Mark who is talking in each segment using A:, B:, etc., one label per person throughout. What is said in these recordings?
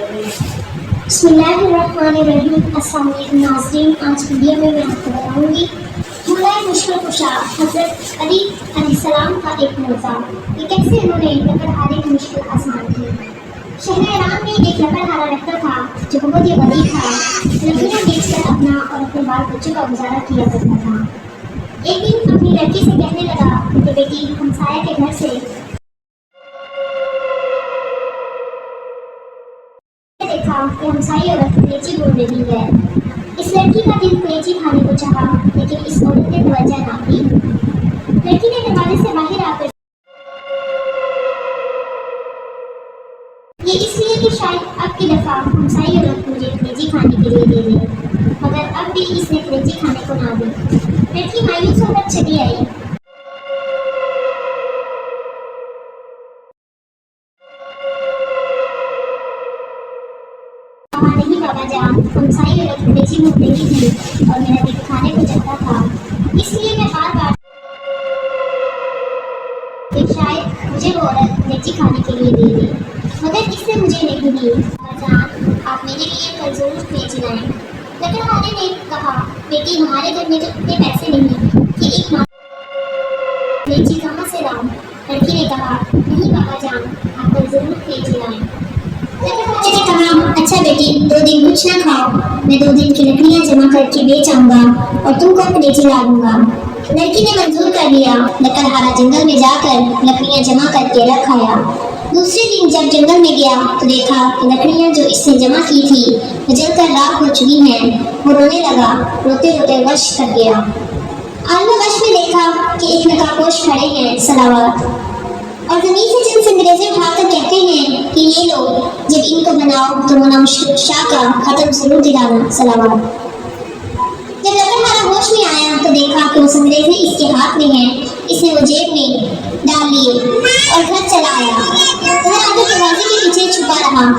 A: بسم اللہ الرحمن الرحیم۔ السلام علیکم ناظرین، آج ویڈیو میں آپ کو بتاؤں گی مولا مشکل کشا حضرت علی علیہ السلام کا ایک موضوع کہ کیسے انہوں نے لکڑہارے کی مشکل آسان کی۔ شہر ایران میں ایک لکڑہارا رہتا تھا جو بہت ہی غریب تھا، لکڑیاں بیچ کر اپنا اور اپنے بال بچوں کا گزارا کیا کرتا تھا۔ ایک دن اپنی لڑکی سے کہنے لگا کہ بیٹی، ہمسایہ کے گھر سے دیکھا کہ ہمسائی عورت کلیچی بول رہی ہے۔ اس لڑکی کا دل کلیچی کھانے کو چاہا، لیکن اس عورت نے توجہ نہ کی۔ لڑکی نے دروازے سے باہر آ کر یہ اس لیے کہ شاید اب کی دفعہ ہمسائی عورت مجھے کلیچی کھانے کے لیے دے دے، مگر اب بھی اس نے کلیچی کھانے کو نہ دی۔ لڑکی مایوس ہو کر چلی آئی۔ نہیں بابا جان، ہمسائی عورت کلیچی بھوک رہی تھی اور میرا دل کھانے کو چاہتا تھا، اس لیے میں بار بار کہ شاید مجھے وہ عورت کلیچی کھانے کے لیے دے دے، مگر اس نے مجھے نہیں دی۔ بابا جان، آپ میرے لیے کل ضرور کلیچی لائیں۔ لکڑہارے نے کہا، بیٹی، ہمارے گھر میں تو اتنے پیسے نہیں کہ ایک ماہ کلیچی کہاں سے لاؤں۔ لڑکی نے کہا، نہیں بابا جان، آپ کل ضرور کلیچی لائیں۔ لکڑہارے نے کہا، اچھا بیٹی، 2 دن کچھ نہ کھاؤ، میں 2 دن کی لکڑیاں جمع کر کے بیچ آؤں گا اور تم کو کلیچی لا دوں گا۔ لڑکی نے منظور کر لیا۔ لکڑہارا جنگل میں جا کر لکڑیاں جمع کر کے رکھ آیا۔ دوسرے دن جب جنگل میں گیا تو دیکھا کہ لکڑیاں جو اس نے جمع کی تھی وہ جل کر راکھ ہو چکی ہیں۔ وہ رونے لگا، روتے روتے وش کر گیا۔ عالم وش میں دیکھا کہ ایک نقابپوش کھڑے ہیں، صلوات، اور زمین سے چند سنگریزے اٹھا کر کہتے ہیں کہ یہ لو، جب ان کو بناؤ تو مولا مشکل کشا کا ختم ضرور دلانا، صلوات۔ جب لکڑہارا ہوش میں آیا تو دیکھا کہ وہ سنگریزے اس کے ہاتھ میں ہیں۔ اس نے وہ جیب میں ڈال لیے اور گھر چلا آیا۔ گھر آ کر دروازے کے پیچھے چھپا رہا۔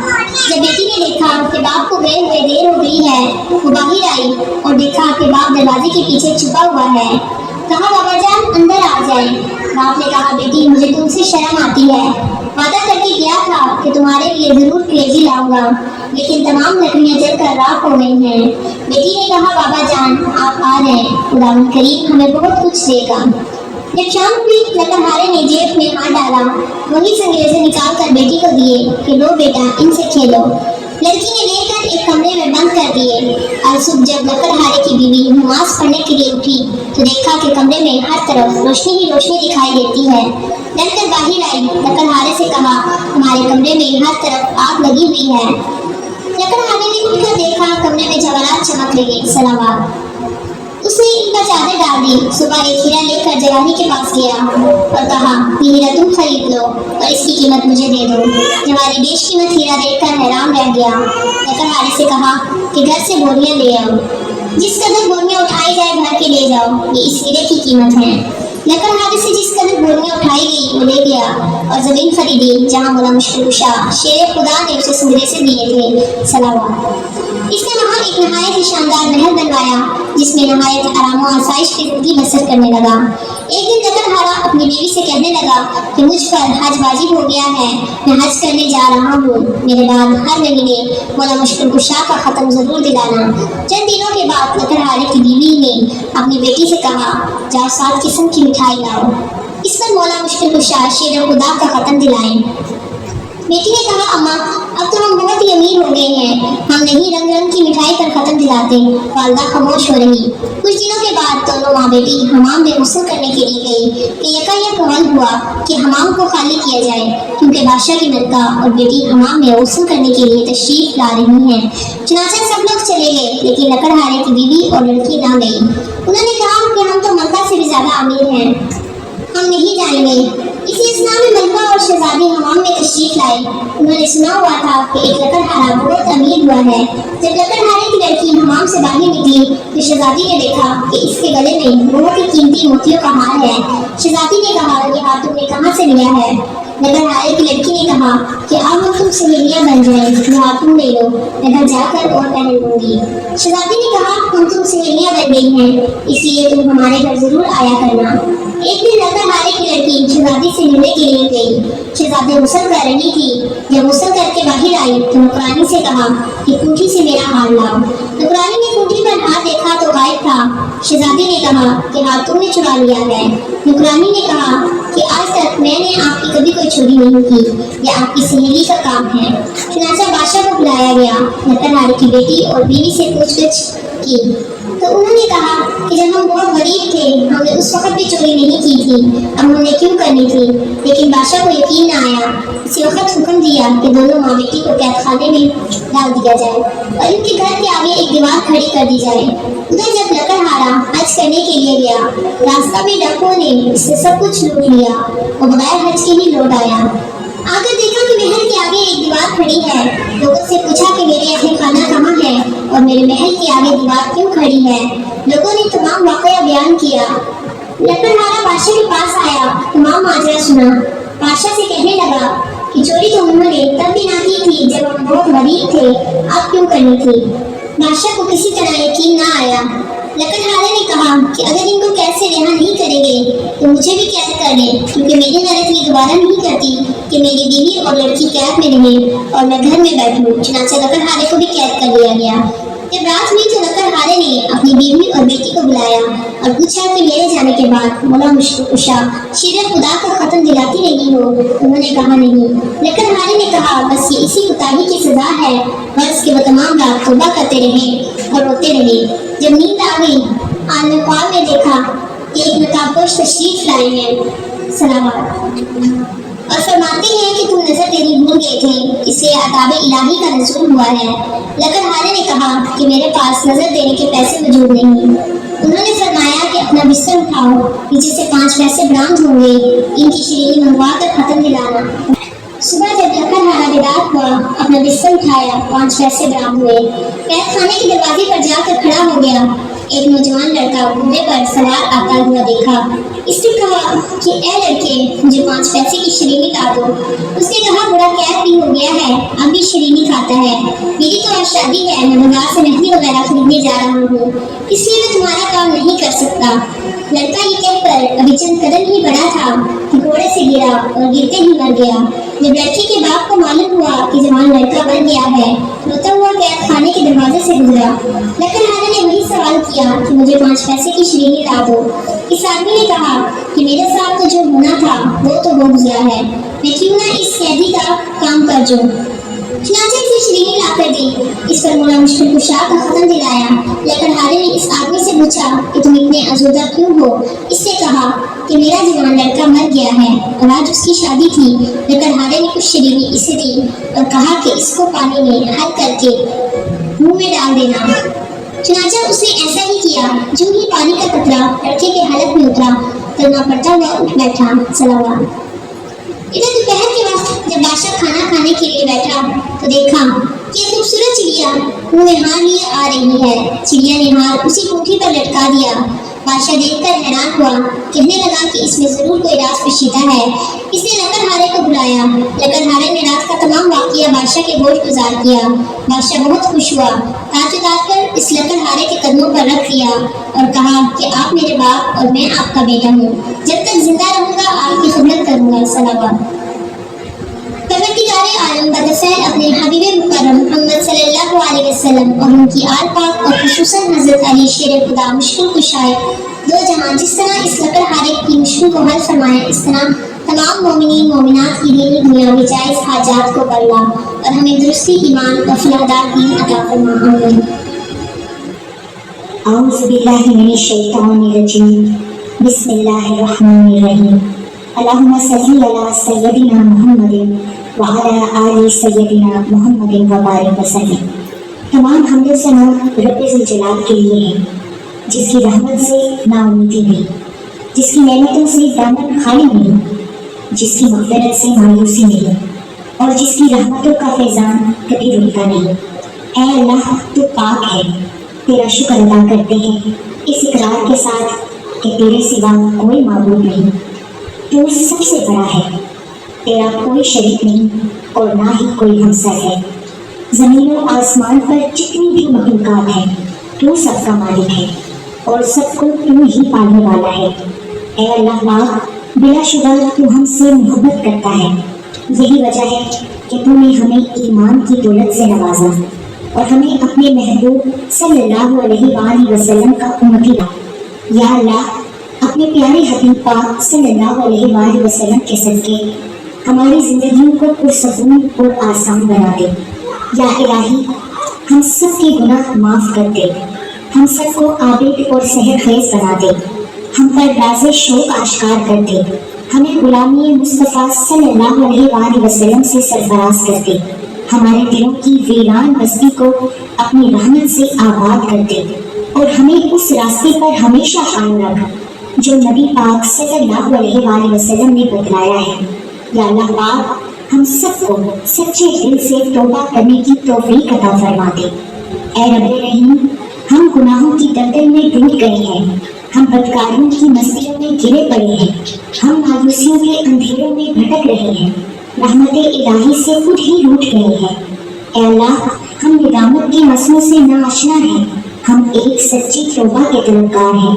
A: جب بیٹی نے دیکھا کہ باپ کو گئے ہوئے دیر ہو گئی ہے، وہ باہر آئی اور دیکھا کہ باپ دروازے کے پیچھے چھپا ہوا ہے۔ کہا، بابا جان، اندر آ جائیں۔ باپ نے کہا، بیٹی، مجھے تم سے شرم آتی ہے، وعدہ کر کے گیا تھا کہ تمہارے لیے ضرور کلیچی لاؤں گا، لیکن تمام لکڑیاں جل کر راکھ ہو گئی ہیں۔ بیٹی نے کہا، بابا جان، آپ آ رہے ہیں، خداوند کریم ہمیں بہت کچھ دے گا۔ جب شام ہوئی، لکڑہارے نے جیب میں ہاتھ ڈالا، وہی سنگریزے نکال کر بیٹی کو دیے کہ لو بیٹا، ان سے کھیلو۔ لڑکی نے لے کر ایک کمرے میں بند کر دیے۔ اور صبح جب لکڑہارے کی بیوی نماز پڑھنے کے لیے اٹھی تو دیکھا کہ کمرے میں ہر طرف روشنی ہی روشنی دکھائی دیتی ہے۔ ڈر کر باہر آئی، لکڑہارے سے کہا، ہمارے کمرے میں ہر طرف آگ لگی ہوئی ہے۔ لکڑہارے نے اٹھ کر دیکھا، کمرے میں جواہرات چمک رہے، صلوات۔ اس نے ان پر چادر ڈال دی۔ صبح ایک ہیرا لے کر جواہری کے پاس گیا اور کہا، یہ ہیرا تم خرید لو اور اس کی قیمت مجھے دے دو۔ جواہری بیش قیمت ہیرا دیکھ کر حیران رہ گیا۔ لکڑہارے سے کہا کہ گھر سے بوریاں لے آؤ، جس قدر بوریاں اٹھائی جائے بھر کے لے جاؤ، یہ اس ہیرے کی قیمت ہے۔ لکڑہارے سے جس قدر بوریاں اٹھائی گئی وہ لے گیا اور زمین خریدی جہاں مولا مشکل کشا شیر خدا نے اسے سنگریزے دیے تھے، صلوات۔ اس نے وہاں ایک نہایت ہی شاندار محل بنوایا جس میں نہایت آرام و آسائش کی زندگی بسر کرنے لگا۔ ایک دن لکڑہارا اپنی بیوی سے کہنے لگا کہ مجھ پر حج واجب ہو گیا ہے، میں حج کرنے جا رہا ہوں، میرے بعد ہر مہینے مولا مشکل کشا کا ختم ضرور دلانا۔ چند دنوں کے بعد لکڑہارے کی بیوی نے اپنی بیٹی سے کہا، جاؤ 7 قسم کی مٹھائی لاؤ، اس پر مولا مشکل کشا شیر خدا کا ختم دلائیں۔ بیٹی نے کہا، اماں، اب تو ہم بہت ہی امیر ہو گئے ہیں، ہم نہیں رنگ رنگ کی مٹھائی پر ختم دلاتے۔ والدہ خاموش ہو رہی۔ کچھ دنوں کے بعد دونوں ماں بیٹی حمام میں غسل کرنے کے لیے گئی کہ یکایک معلوم ہوا کہ حمام کو خالی کیا جائے، کیونکہ بادشاہ کی ملکہ اور بیٹی حمام میں غسل کرنے کے لیے تشریف لا رہی ہیں۔ چنانچہ سب لوگ چلے گئے، لیکن لکڑہارے کی بیوی اور لڑکی نہ گئی۔ انہوں نے کہا کہ ہم تو ملکہ سے بھی زیادہ امیر ہیں، ہم نہیں جائیں گے۔ اسی اثنا میں ملکہ اور شہزادی حمام میں تشریف لائے۔ انہوں نے سنا ہوا تھا کہ ایک لکڑہارا بہت امیر ہوا ہے۔ جب لکڑہارے کی لڑکی حمام سے باہر نکلی تو شہزادی نے دیکھا کہ اس کے گلے میں بہت ہی قیمتی موتیوں کا ہار ہے۔ شہزادی نے کہا، یہ ہار تم نے کہاں سے لیا ہے؟ لکڑہارے کی لڑکی نے کہا کہ اب ہم تم سہیلیاں بن جائیں، یہ ہار تم لے لو، میں گھر جا کر اور پہن لوں گی۔ شہزادی نے کہا، ہم تم سہیلیاں بن گئی ہیں، اس لیے تم ہمارے گھر ضرور آیا کرنا۔ ایک دن لکڑہارے کی لڑکی شہزادی سے ملنے کے لیے گئی۔ شہزادی غسل کر رہی تھی۔ جب غسل کر کے باہر آئی تو نوکرانی سے کہا کہ کوٹھی سے میرا ہار لاؤ۔ نوکرانی نے کوٹھی پر ہار دیکھا تو غائب تھا۔ شہزادی نے کہا کہ ہار تم نے چرا لیا ہے۔ نوکرانی نے کہا کہ آج تک میں نے آپ کی کبھی کوئی چوری نہیں کی، یہ آپ کی سہیلی کا کام ہے۔ چنانچہ بادشاہ کو بلایا گیا۔ لکڑہارے کی بیٹی اور بیوی سے پوچھ گچھ کی تو انہوں نے کہا کہ جب ہم بہت غریب تھے ہم نے اس وقت بھی چوری نہیں کی تھی، اب ہم نے کیوں کرنی تھی؟ لیکن بادشاہ کو یقین نہ آیا۔ اسی وقت حکم دیا کہ دونوں ماں بیٹی کو قید خانے میں ڈال دیا جائے اور ان کے گھر کے آگے ایک دیوار کھڑی کر دی جائے۔ ادھر جب لکڑہارا حج کرنے کے لیے گیا، راستہ میں ڈاکوؤں نے اس سے سب کچھ لوٹ لیا اور بغیر حج کے ہی لوٹ آیا۔ آ کر دیکھا کہ محل کے آگے ایک دیوار کھڑی ہے۔ لوگوں سے پوچھا کہ میرے اہل خانہ کہاں ہے اور میرے محل کے آگے دیوار کیوں کھڑی ہے؟ لوگوں نے تمام واقعہ بیان کیا۔ لکڑہارا بادشاہ کے پاس آیا، تمام ماجرا سنا۔ بادشاہ سے کہنے لگا کہ چوری تو انہوں نے تب بھی نہ کی تھی جب ہم بہت غریب تھے، اب کیوں کرنی تھی؟ بادشاہ کو کسی طرح یقین نہ آیا۔ لکڑہارے نے کہا کہ اگر ان کو قید سے رہا نہیں کریں گے تو مجھے بھی قید کر دیں، کیونکہ میری غلط یہ دوبارہ نہیں کرتی کہ میری بیوی اور لڑکی قید میں رہے اور میں گھر میں بیٹھوں۔ چنانچہ لکڑہارے کو بھی قید کر لیا گیا۔ جب رات ہوئی تو لکڑہارے نے اپنی بیوی اور بیٹی کو بلایا اور پوچھا کہ میرے جانے کے بعد مولا مشکل کشا شیر خدا کا ختم دلاتی نہیں ہو؟ انہوں نے کہا نہیں۔ لکڑہارے نے کہا بس یہ اسی کوتاہی کی سزا ہے، بس کہ وہ تمام رات توبہ کرتے رہے اور روتے رہے۔ جب نیند آ گئی، عالم خواب میں دیکھا کہ ایک نقاب پوش تشریف لائے ہیں سلامات اور فرماتے ہیں کہ تم نظر دینی بھول گئے تھے، اس سے عذاب الہی کا نزول ہوا ہے۔ لکڑہارے نے کہا کہ میرے پاس نظر دینے کے پیسے موجود نہیں۔ انہوں نے فرمایا کہ اپنا بستر اٹھاؤ، نیچے سے 5 پیسے برآمد ہوں گے، ان کی شیرینی منگوا کر ختم دلانا۔ صبح جب لکڑہارا بیدار ہوا، اپنا بستر اٹھایا، 5 پیسے برآمد ہوئے۔ قید خانے کے دروازے پر جا کر کھڑا ہو گیا۔ ایک نوجوان لڑکا گھوڑے پر سوار آتا ہوا دیکھا۔ اس نے کہا کہ اے لڑکے مجھے 5 پیسے کی شیرینی لا دو۔ اس نے کہا بڑا قید بھی ہو گیا ہے، اب بھی شیرینی کھاتا ہے، میری تو آج شادی ہے، میں بازار سے مہندی وغیرہ خریدنے جا رہا ہوں، اس لیے میں تمہارا کام نہیں کر سکتا۔ لڑکا یہ کہہ کر ابھی چند قدم ہی بڑھا تھا کہ گھوڑے سے گرا اور گرتے ہی مر گیا۔ جب لڑکی کے باپ کو معلوم ہوا کہ جوان لڑکا بن گیا ہے، روتا ہوا قید خانے کے دروازے سے گزرا۔ لکڑہارے نے وہی سوال کیا کہ مجھے 5 پیسے کی شیرینی لا دو۔ اس آدمی نے کہا کہ میرے ساتھ تو جو ہونا تھا وہ تو ہو گزرا ہے، میں کیوں نہ اس قیدی کا کام کر جوں۔ چنانچہ اسے شیرینی لا کر دی۔ اس پر مولا مشکل کشا کا ختم دلایا۔ لکڑہارے نے اس آدمی سے پوچھا کہ تم اتنے آزودہ کیوں ہو؟ اس نے کہا کہ میرا جوان لڑکا مر گیا ہے اور آج اس کی شادی تھی۔ لکڑہارے نے کچھ شیرینی اسے دی اور کہا کہ اس کو پانی میں حل کر کے منہ میں ڈال دینا۔ چنانچہ اس نے ایسا ہی کیا۔ جو ہی پانی کا قطرہ لڑکے کے حلق میں اترا، کلمہ پڑھتا ہوا اٹھ بیٹھا۔ صلوات۔ ادھر دوپہر کے وقت جب بادشاہ کھانا کھانے کے لیے بیٹھا تو دیکھا کہ خوبصورت چڑیا منہ میں ہار لیے آ رہی ہے۔ چڑیا نے ہار اسی کوٹھی پر لٹکا دیا۔ بادشاہ دیکھ کر حیران ہوا، کہنے لگا کہ اس میں ضرور کوئی راز پوشیدہ ہے۔ اس نے لکڑہارے کو بلایا۔ لکڑہارے نے رات کا تمام واقعہ بادشاہ کے گوش گزار کیا۔ بادشاہ بہت خوش ہوا، تاج اتار کر اس لکڑہارے کے قدموں پر رکھ دیا اور کہا کہ آپ میرے باپ اور میں آپ کا بیٹا ہوں، جب تک زندہ رہوں گا آپ کی خدمت کروں گا۔ صلوات۔ پروردگار عالم بدفعل اپنے حبیب مکرم محمد صلی اللہ علیہ وسلم اور ان کی آل پاک اور خصوصاً حضرت علی شیر خدا مشکل کشائے دو جہاں جس طرح اس لکڑہارے کی مشکل کو حل فرمایا، اس طرح تمام مومنین مومنات کی دینی دنیاوی جائز حاجات کو بڑھا اور ہمیں درستی ایمان اور فلاحدار دین عطا فرما۔ آمین۔
B: اعوذ باللہ من الشیطان الرجیم، بسم اللہ الرحمن الرحیم۔ اللہم صلی علی سیدنا محمد وعلی آل سیدنا محمد وبارک وسلم۔ تمام حمد و ثنا رب ذوالجلال کے لیے ہے، جس کی رحمت سے نا امیدی نہیں، جس کی نعمتوں سے دامن خالی نہیں، جس کی مغفرت سے مایوسی نہیں اور جس کی رحمتوں کا فیضان کبھی رکتا نہیں۔ اے اللہ تو پاک ہے، تیرا شکر ادا کرتے ہیں اس اقرار کے ساتھ کہ تیرے سوا کوئی معبود نہیں، تو سب سے بڑا ہے، تیرا کوئی شریک نہیں اور نہ ہی کوئی ہمسر ہے۔ زمین و آسمان پر جتنی بھی مخلوقات ہیں تو سب کا مالک ہے اور سب کو تو ہی پالنے والا ہے۔ اے اللہ پاک، بلا شبہ تو ہم سے محبت کرتا ہے، یہی وجہ ہے کہ تو نے ہمیں ایمان کی دولت سے نوازا اور ہمیں اپنے محبوب صلی اللہ علیہ وآلہ وسلم کا امتی بنا۔ یا اللہ، اپنے پیارے حبیب پاک صلی اللہ علیہ وآلہ وسلم کے صدقے ہماری زندگیوں کو پرسکون اور آسان بنا دے۔ یا الہی، ہم سب کے گناہ معاف کر دے، ہم سب کو عابد اور صحت خیز بنا دے، ہم پر راز شوق آشکار کر دے، ہمیں غلامی مصطفیٰ صلی اللہ علیہ وآلہ وسلم سے سرفراز کر دے، ہمارے دلوں کی ویران بستی کو اپنی رحمت سے آباد کر دے اور ہمیں اس راستے پر ہمیشہ قائم رکھ جو نبی پاک صلی اللہ علیہ وآلہ وسلم نے بتلایا ہے۔ یا اللہ پاک، ہم سب کو سچے دل سے توبہ کرنے کی توفیق عطا فرما دے۔ اے رب رحیم، ہم گناہوں کی دلدل میں ڈوب گئے ہیں، ہم بدکاریوں کی مستیوں میں گرے پڑے ہیں، ہم مایوسیوں کے اندھیروں میں بھٹک رہے ہیں، رحمت الہی سے خود ہی روٹھ گئے ہیں۔ اے اللہ، ہم ندامت کے مسئلوں سے ناآشنا ہیں، ہم ایک سچی توبہ کے طلبگار ہیں۔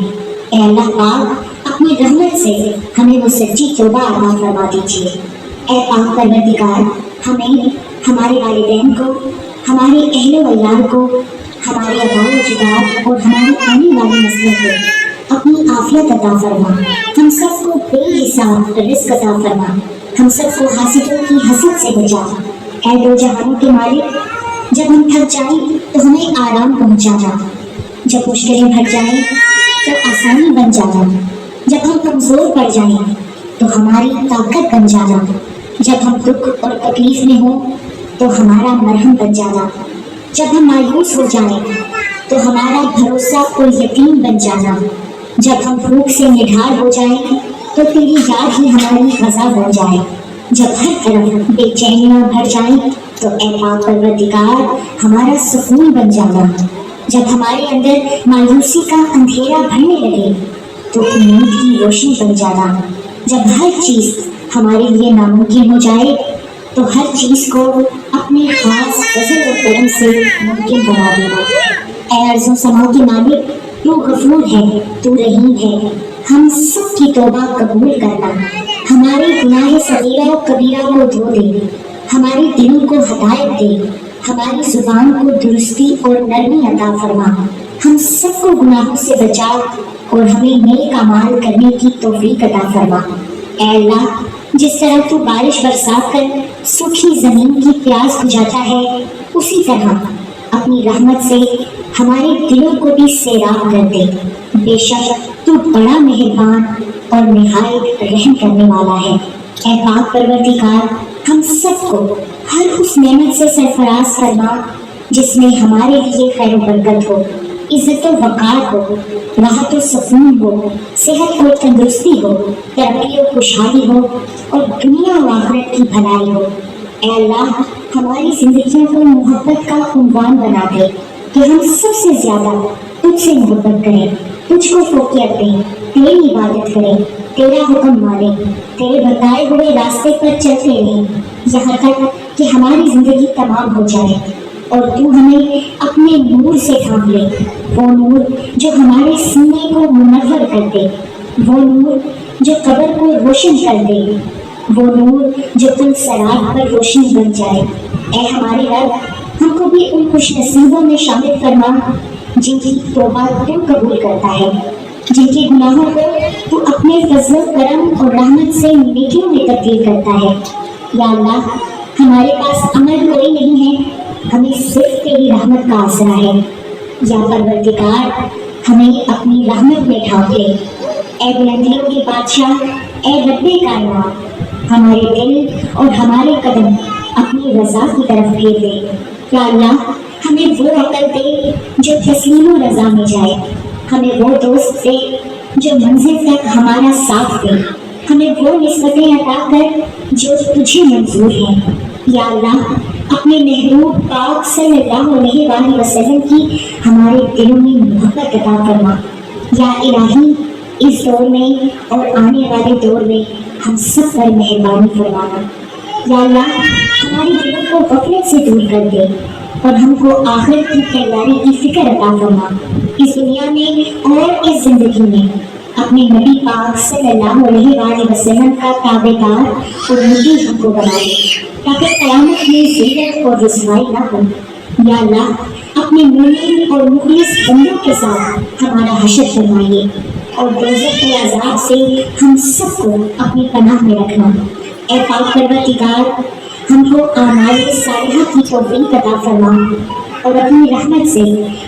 B: اے اللہ پاک، اپنی رحمت سے ہمیں وہ سچی توبہ عطا فرما دیجیے۔ اے پاک پروردگار، ہمیں، ہمارے والدین کو، ہمارے اہل و عیال کو، ہمارے آباء و اجداد اور ہماری آنے والی نسلوں کو اپنی عافیت عطا فرما، ہم سب کو بے حساب رزق عطا فرما، ہم سب کو حاسدوں کی حسد سے بچا۔ اے دو جہانوں کے مالک، جب ہم تھک جائیں تو ہمیں آرام پہنچانا، جب مشکلیں بھر جائیں تو آسانی بن جانا، جب ہم کمزور پڑ جائیں تو ہماری طاقت بن جانا، جب ہم دکھ اور تکلیف میں ہوں تو ہمارا مرہم بن جانا، جب ہم مایوس ہو جائیں تو ہمارا بھروسہ اور یقین بن جانا، جب ہم بھوک سے نڈھال ہو جائیں تو تیری یاد ہی ہماری غذا بن جائے، جب ہر طرف بے چینیاں بھر جائیں تو اے پاک پروردگار ہمارا سکون بن جانا، جب ہمارے اندر مایوسی کا اندھیرا بھرنے لگے تو امید کی روشنی بن جانا، جب ہر چیز ہمارے لیے ناممکن ہو جائے تو ہر چیز کو اپنے خاص فضل و کرم سے ممکن بنا دینا۔ اے ارض و سما کے مالک، تو غفور ہے، تو رحیم ہے، ہم سب کی توبہ قبول کرنا، ہمارے گناہ صغیرہ و کبیرہ کو دھو دے، ہمارے دلوں کو ہدایت دے، ہماری زبان کو درستی اور نرمی عطا فرما، ہم سب کو گناہوں سے بچا اور ہمیں نیک اعمال کرنے کی توفیق عطا فرما۔ اے اللہ، جس طرح تو بارش برسا کر سوکھی زمین کی پیاس بجھاتا ہے، اسی طرح اپنی رحمت سے ہمارے دلوں کو بھی سیراب کر دے۔ بے شک تو بڑا مہربان اور نہایت رحم کرنے والا ہے۔ اے پاک پروردگار، ہم سب کو ہر اس نعمت سے سرفراز فرما جس میں ہمارے لیے خیر و برکت ہو، عزت و وقار ہو، راحت و سکون ہو، صحت و تندرستی ہو، ترقی و خوشحالی ہو اور دنیا و آخرت کی بھلائی ہو۔ اے اللہ، ہماری زندگیوں کو محبت کا عنوان بنا دے کہ ہم سب سے زیادہ تجھ سے محبت کریں، تجھ کو فوقیت دیں، تیری عبادت کریں، تیرا حکم مانیں، تیرے بتائے ہوئے راستے پر چلتے رہیں یہاں تک کہ ہماری زندگی تمام ہو جائے اور تو ہمیں اپنے نور سے ڈھانپ لے، وہ نور جو ہمارے سینے کو منور کر دے، وہ نور جو قبر کو روشن کر دے، وہ نور جو پل صراط پر روشنی بن جائے۔ اے ہمارے رب، ہم کو بھی ان خوش نصیبوں میں شامل فرما جن کی توبہ تو قبول کرتا ہے، جن کے گناہوں کو تو اپنے فضل و کرم اور رحمت سے نیکیوں میں تبدیل کرتا ہے۔ یا اللہ، ہمارے پاس عمل کوئی نہیں ہے، ہمیں صرف تیری رحمت کا آسرا ہے۔ یا پروردگار، ہمیں اپنی رحمت میں ڈھانپ لے۔ اے بلندیوں کے بادشاہ، اے رب کائنات، ہمارے دل اور ہمارے قدم اپنی رضا کی طرف پھیر دے۔ یا اللہ، ہمیں وہ عقل دے جو تسلیم و رضا میں جائے، ہمیں وہ دوست دے جو منزل تک ہمارا ساتھ دے، ہمیں وہ نسبتیں عطا کر جو تجھے منظور ہیں۔ یا اللہ، اپنے محبوب پاک صلی اللہ علیہ وآلہ وسلم کی ہمارے دلوں میں محبت عطا فرما۔ یا الہی، اس دور میں اور آنے والے دور میں ہم سب پر مہربانی فرمانا۔ یا اللہ، ہمارے دلوں کو غفلت سے دور کر دے اور ہم کو آخرت کی تیاری کی فکر عطا فرما۔ اس دنیا میں اور اس زندگی میں اپنے نبی پاک صلی اللہ علیہ وآلہ وسلم کا تابعدار اور مطیع ہم کو بنائے تاکہ قیامت میں ذلت اور رسوائی نہ ہو۔ یا اللہ اپنے مومن اور مخلص بندوں کے ساتھ ہمارا حشر فرمائیے اور دوزخ کے عذاب سے ہم سب کو اپنی پناہ میں رکھنا۔ اے پاک پروردگار، ہم کو اعمال صالحہ کی توفیق عطا فرما اور اپنی رحمت سے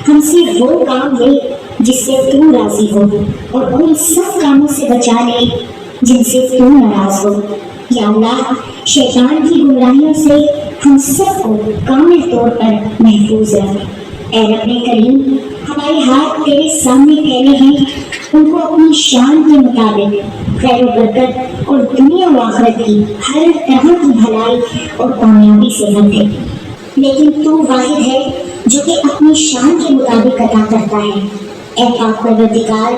B: ہم سے وہ کام لے جس سے تو راضی ہو اور ان سب کاموں سے بچا لے جن سے تو ناراض ہو۔ یا اللہ شیطان کی گمراہیوں سے ہم سب کو کامل طور پر محفوظ رکھ۔ اے رب کریم، ہمارے ہاتھ تیرے سامنے پھیلے ہیں، ان کو اپنی شان کے مطابق خیر و برکت اور دنیا و آخرت کی ہر طرح کی بھلائی اور کامیابی سے بھر دے۔ لیکن تو واحد ہے جو کہ اپنی شان کے مطابق عطا کرتا ہے۔ اے پاک پروردگار،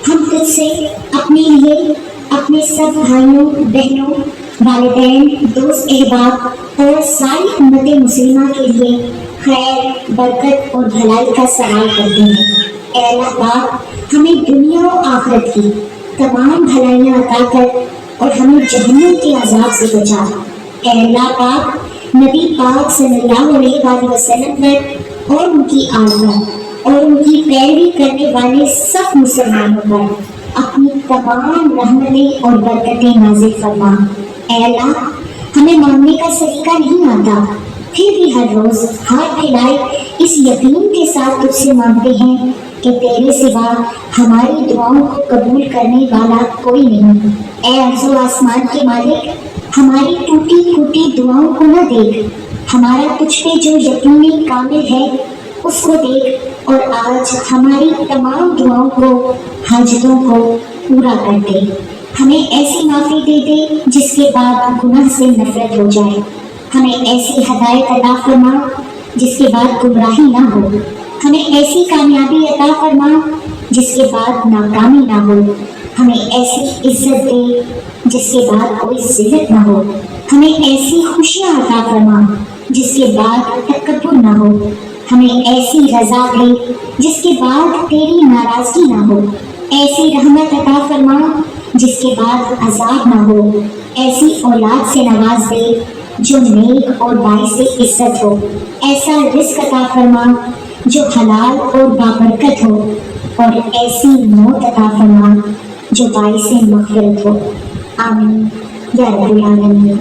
B: ہم تجھ سے اپنے لیے، اپنے سب بھائیوں بہنوں، والدین، دوست احباب اور ساری امت مسلمہ کے لیے خیر، برکت اور بھلائی کا سوال کرتے ہیں۔ اے اللہ پاک، ہمیں دنیا و آخرت کی تمام بھلائیاں عطا کر اور ہمیں جہنم کے عذاب سے بچا۔ اے اللہ پاک، نبی پاک صلی اللہ علیہ وآلہ وسلم پر اور ان کی آل پر اور ان کی پیروی کرنے والے سب مسلمانوں پر اپنی تمام رحمتیں اور برکتیں نازل فرما۔ اے اللہ، ہمیں مانگنے کا سلیقہ نہیں آتا، پھر بھی ہر روز ہاتھ پھیلائے اس یقین کے ساتھ تجھ سے مانگتے ہیں کہ تیرے سوا ہماری دعاؤں کو قبول کرنے والا کوئی نہیں۔ اے ارض و آسمان کے مالک، ہماری ٹوٹی پھوٹی دعاؤں کو نہ دیکھ، ہمارا تجھ پہ جو یقین کامل ہے اس کو دیکھ اور آج ہماری تمام دعاؤں کو، حاجتوں کو پورا کر دے۔ ہمیں ایسی معافی دے دے جس کے بعد گناہ سے نفرت ہو جائے، ہمیں ایسی ہدایت عطا فرما جس کے بعد گمراہی نہ ہو، ہمیں ایسی کامیابی عطا فرما جس کے بعد ناکامی نہ ہو، ہمیں ایسی عزت دے جس کے بعد کوئی ذلت نہ ہو، ہمیں ایسی خوشیاں عطا فرما جس کے بعد تکبر نہ ہو، ہمیں ایسی رضا دے جس کے بعد تیری ناراضگی نہ ہو، ایسی رحمت عطا فرما جس کے بعد عذاب نہ ہو، ایسی اولاد سے نواز دے جو نیک اور باعث عزت ہو، ایسا رزق عطا فرما جو حلال اور بابرکت ہو، اور ایسی موت عطا فرما جو باعث مغفرت ہو۔ آمین یا رب العالمین۔